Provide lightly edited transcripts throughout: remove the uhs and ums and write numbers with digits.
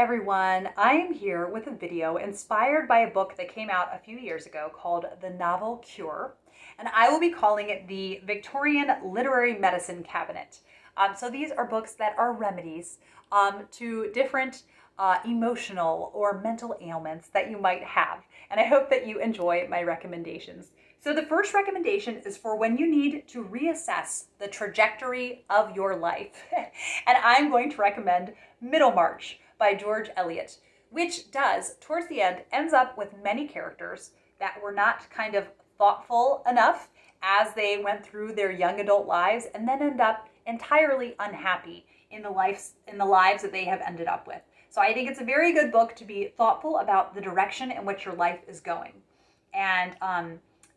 everyone, I am here with a video inspired by a book that came out a few years ago called The Novel Cure, and I will be calling it the Victorian Literary Medicine Cabinet. So these are books that are remedies to different emotional or mental ailments that you might have, and I hope that you enjoy my recommendations. So the first recommendation is for when you need to reassess the trajectory of your life. And I'm going to recommend Middlemarch by George Eliot, which does, towards the end, ends up with many characters that were not kind of thoughtful enough as they went through their young adult lives and then end up entirely unhappy in the lives that they have ended up with. So I think it's a very good book to be thoughtful about the direction in which your life is going. And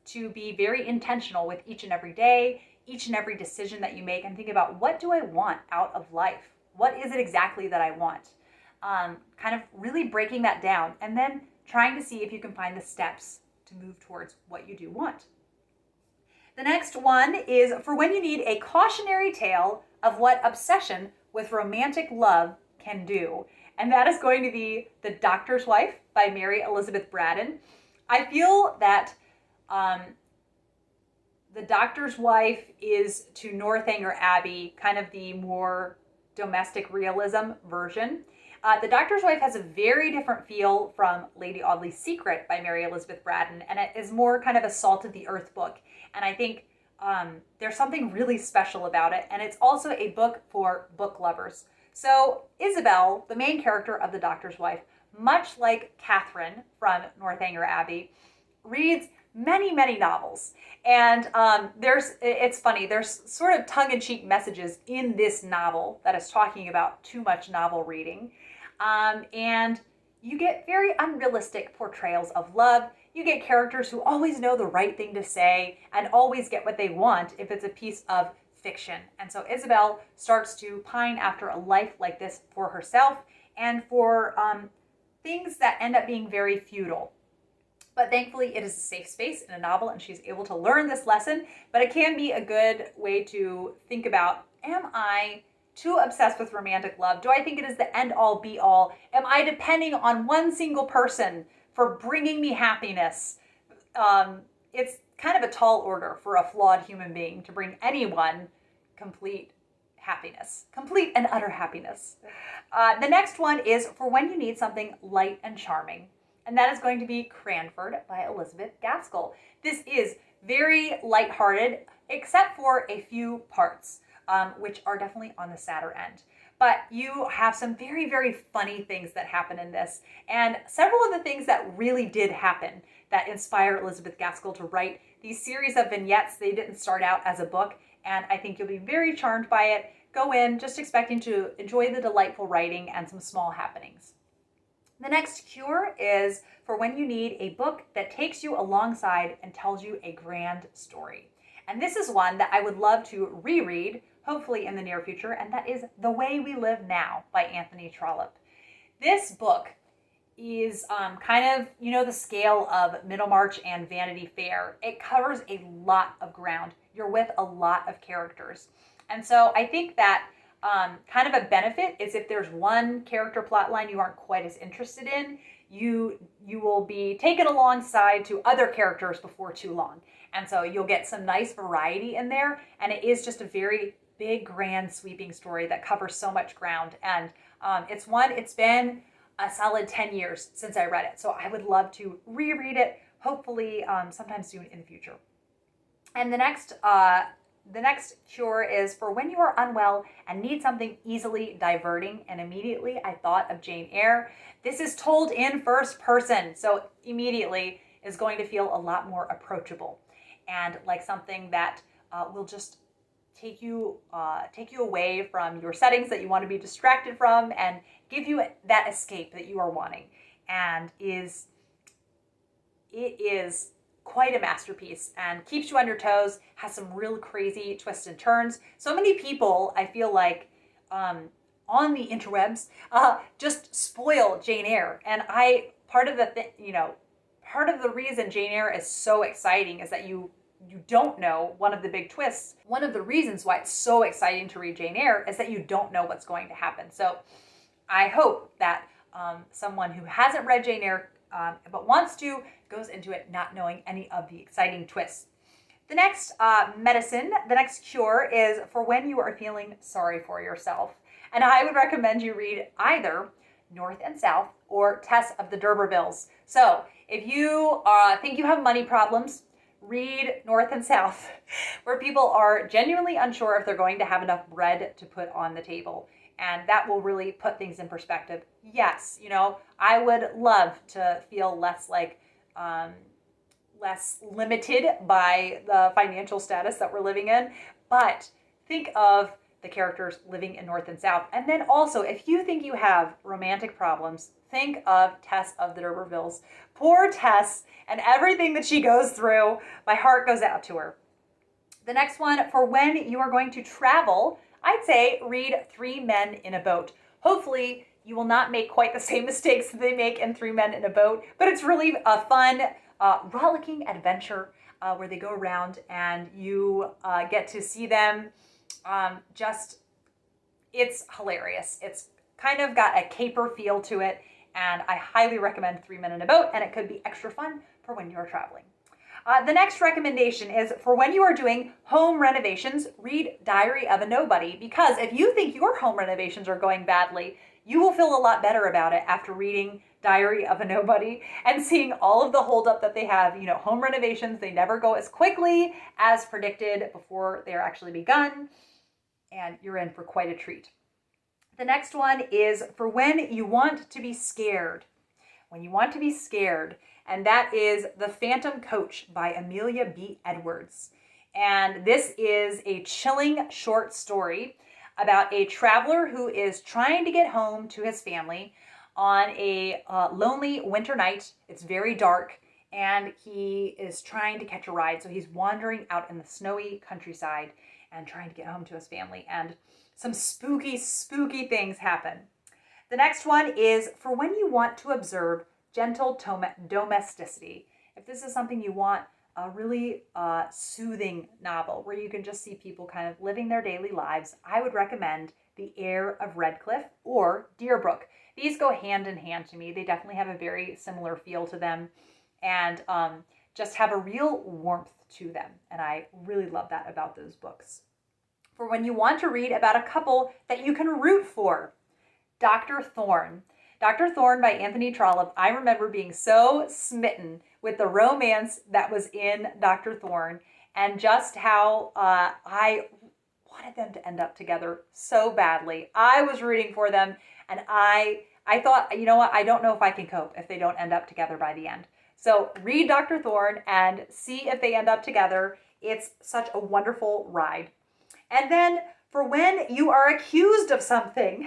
to be very intentional with each and every day, each and every decision that you make, and think about, what do I want out of life? What is it exactly that I want? Kind of really breaking that down and then trying to see if you can find the steps to move towards what you do want. The next one is for when you need a cautionary tale of what obsession with romantic love can do. And that is going to be The Doctor's Wife by Mary Elizabeth Braddon. I feel that The Doctor's Wife is to Northanger Abbey kind of the more domestic realism version. The Doctor's Wife has a very different feel from Lady Audley's Secret by Mary Elizabeth Braddon, and it is more kind of a salt of the earth book. And I think there's something really special about it, and it's also a book for book lovers. So Isabel, the main character of The Doctor's Wife, much like Catherine from Northanger Abbey, reads many, many novels. And it's funny, there's sort of tongue-in-cheek messages in this novel that is talking about too much novel reading. And you get very unrealistic portrayals of love. You get characters who always know the right thing to say and always get what they want if it's a piece of fiction. And so Isabel starts to pine after a life like this for herself and for things that end up being very futile. But thankfully, it is a safe space in a novel, and she's able to learn this lesson. But it can be a good way to think about, am I too obsessed with romantic love? Do I think it is the end-all, be-all? Am I depending on one single person for bringing me happiness? It's kind of a tall order for a flawed human being to bring anyone complete happiness, complete and utter happiness. The next one is for when you need something light and charming. And that is going to be Cranford by Elizabeth Gaskell. This is very lighthearted, except for a few parts, which are definitely on the sadder end. But you have some very, very funny things that happen in this. And several of the things that really did happen that inspired Elizabeth Gaskell to write these series of vignettes. They didn't start out as a book, and I think you'll be very charmed by it. Go in just expecting to enjoy the delightful writing and some small happenings. The next cure is for when you need a book that takes you alongside and tells you a grand story. And this is one that I would love to reread, hopefully in the near future, and that is The Way We Live Now by Anthony Trollope. This book is kind of, the scale of Middlemarch and Vanity Fair. It covers a lot of ground. You're with a lot of characters. And so I think that kind of a benefit is if there's one character plot line you aren't quite as interested in, you will be taken alongside to other characters before too long. And so you'll get some nice variety in there. And it is just a very big, grand, sweeping story that covers so much ground. And it's been a solid 10 years since I read it. So I would love to reread it, hopefully sometime soon in the future. And the next cure is for when you are unwell and need something easily diverting, and immediately I thought of Jane Eyre. This is told in first person, so immediately is going to feel a lot more approachable and like something that will just take you away from your settings that you want to be distracted from and give you that escape that you are wanting. And it is quite a masterpiece and keeps you on your toes, has some real crazy twists and turns. So many people, I feel like, on the interwebs, just spoil Jane Eyre. And part of the reason Jane Eyre is so exciting is that you don't know one of the big twists. One of the reasons why it's so exciting to read Jane Eyre is that you don't know what's going to happen. So I hope that someone who hasn't read Jane Eyre but wants to, goes into it not knowing any of the exciting twists. The next medicine, the next cure is for when you are feeling sorry for yourself. And I would recommend you read either North and South or Tess of the D'Urbervilles. So if you think you have money problems, read North and South, where people are genuinely unsure if they're going to have enough bread to put on the table. And that will really put things in perspective. Yes, I would love to feel less limited by the financial status that we're living in. But think of the characters living in North and South. And then also, if you think you have romantic problems, think of Tess of the D'Urbervilles. Poor Tess and everything that she goes through. My heart goes out to her. The next one, for when you are going to travel, I'd say read Three Men in a Boat. Hopefully, you will not make quite the same mistakes that they make in Three Men in a Boat, but it's really a fun, rollicking adventure where they go around and you get to see them. It's hilarious. It's kind of got a caper feel to it, and I highly recommend Three Men in a Boat, and it could be extra fun for when you're traveling. The next recommendation is for when you are doing home renovations, read Diary of a Nobody, because if you think your home renovations are going badly, you will feel a lot better about it after reading Diary of a Nobody and seeing all of the holdup that they have. Home renovations, they never go as quickly as predicted before they are actually begun, and you're in for quite a treat. The next one is for when you want to be scared. When you want to be scared, and that is The Phantom Coach by Amelia B. Edwards. And this is a chilling short story about a traveler who is trying to get home to his family on a lonely winter night. It's very dark, and he is trying to catch a ride. So he's wandering out in the snowy countryside and trying to get home to his family. And some spooky, spooky things happen. The next one is for when you want to observe gentle domesticity. If this is something you want, a really soothing novel where you can just see people kind of living their daily lives, I would recommend The Heir of Redclyffe or Deerbrook. These go hand in hand to me. They definitely have a very similar feel to them and just have a real warmth to them. And I really love that about those books. For when you want to read about a couple that you can root for, Dr. Thorne. Dr. Thorne by Anthony Trollope. I remember being so smitten with the romance that was in Dr. Thorne and just how I wanted them to end up together so badly. I was rooting for them, and I thought, I don't know if I can cope if they don't end up together by the end. So read Dr. Thorne and see if they end up together. It's such a wonderful ride. And then for when you are accused of something,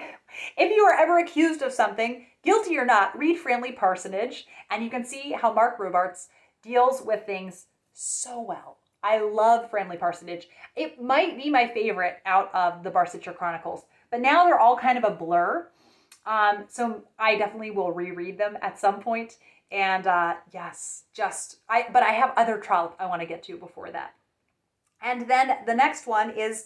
if you are ever accused of something, guilty or not, read Framley Parsonage, and you can see how Mark Robarts deals with things so well. I love Framley Parsonage. It might be my favorite out of the Barsetshire Chronicles, but now they're all kind of a blur. So I definitely will reread them at some point. And but I have other Trollope I want to get to before that. And then the next one is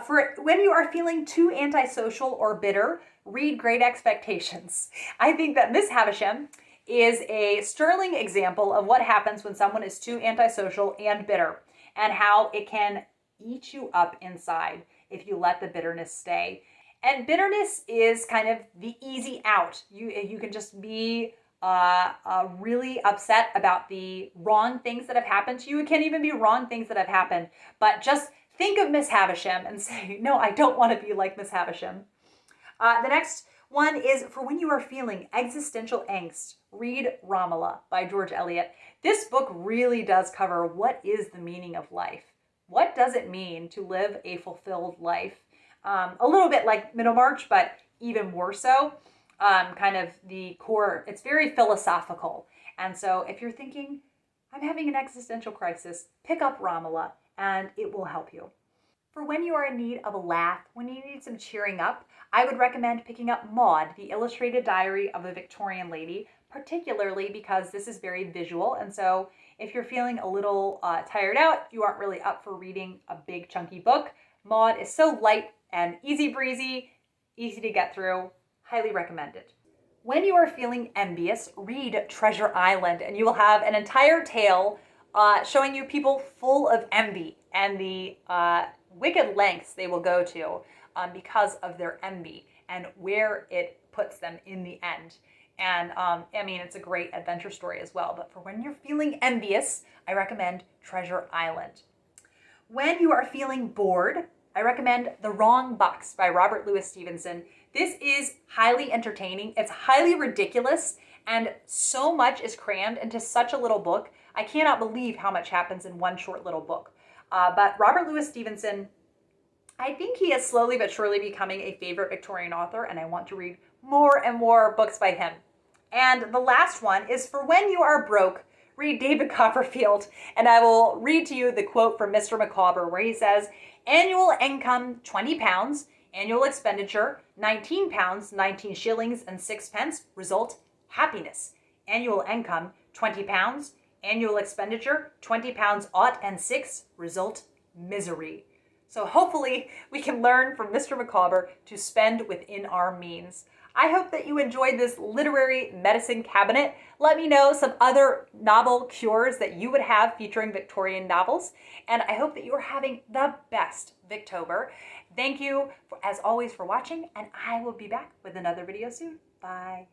for when you are feeling too antisocial or bitter, read Great Expectations. I think that Miss Havisham is a sterling example of what happens when someone is too antisocial and bitter, and how it can eat you up inside if you let the bitterness stay. And bitterness is kind of the easy out. You can just be really upset about the wrong things that have happened to you. It can't even be wrong things that have happened, but just think of Miss Havisham and say, no, I don't want to be like Miss Havisham. The next one is for when you are feeling existential angst, read Ramallah by George Eliot. This book really does cover what is the meaning of life. What does it mean to live a fulfilled life? A little bit like Middlemarch, but even more so. Kind of the core, it's very philosophical. And so if you're thinking, I'm having an existential crisis, pick up Romola and it will help you. For when you are in need of a laugh, when you need some cheering up, I would recommend picking up Maud, the Illustrated Diary of a Victorian Lady, particularly because this is very visual. And so if you're feeling a little tired out, you aren't really up for reading a big chunky book, Maud is so light and easy breezy, easy to get through. Highly recommend it. When you are feeling envious, read Treasure Island, and you will have an entire tale showing you people full of envy and the wicked lengths they will go to because of their envy and where it puts them in the end. And I mean, it's a great adventure story as well. But for when you're feeling envious, I recommend Treasure Island. When you are feeling bored, I recommend The Wrong Box by Robert Louis Stevenson. This is highly entertaining. It's highly ridiculous, and so much is crammed into such a little book. I cannot believe how much happens in one short little book. But Robert Louis Stevenson, I think he is slowly but surely becoming a favorite Victorian author, and I want to read more and more books by him. And the last one is For When You Are Broke, read David Copperfield. And I will read to you the quote from Mr. Micawber, where he says, annual income, £20, annual expenditure, £19, 19 shillings and 6 pence, result, happiness. Annual income, £20, annual expenditure, £20 ought and 6, result, misery. So hopefully we can learn from Mr. Micawber to spend within our means. I hope that you enjoyed this literary medicine cabinet. Let me know some other novel cures that you would have featuring Victorian novels. And I hope that you are having the best Victober. Thank you, as always, for watching, and I will be back with another video soon. Bye.